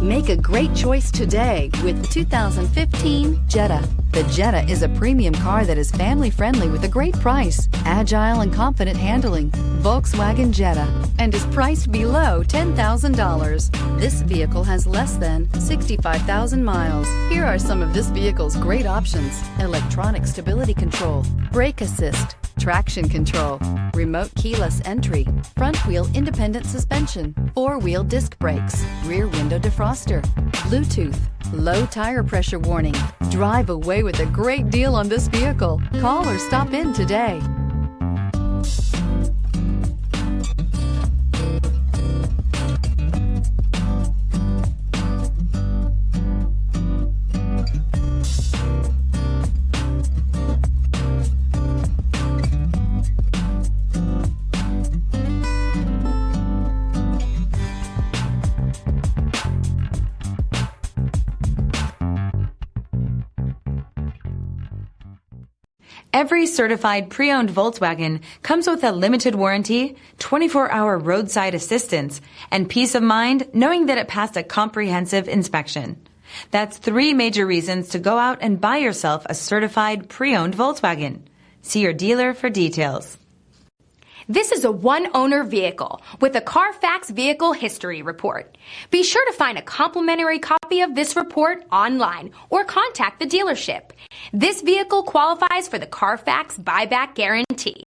Make a great choice today with the 2015 Jetta. The Jetta is a premium car that is family-friendly with a great price, agile and confident handling. Volkswagen Jetta, and is priced below $10,000. This vehicle has less than 65,000 miles. Here are some of this vehicle's great options: electronic stability control, brake assist, traction control, remote keyless entry, front wheel independent suspension, four-wheel disc brakes, rear window defroster, Bluetooth, low tire pressure warning. Drive away with a great deal on this vehicle. Call or stop in today. Every certified pre-owned Volkswagen comes with a limited warranty, 24-hour roadside assistance, and peace of mind knowing that it passed a comprehensive inspection. That's 3 major reasons to go out and buy yourself a certified pre-owned Volkswagen. See your dealer for details. This is a one-owner vehicle with a Carfax Vehicle History Report. Be sure to find a complimentary copy of this report online or contact the dealership. This vehicle qualifies for the Carfax Buyback Guarantee.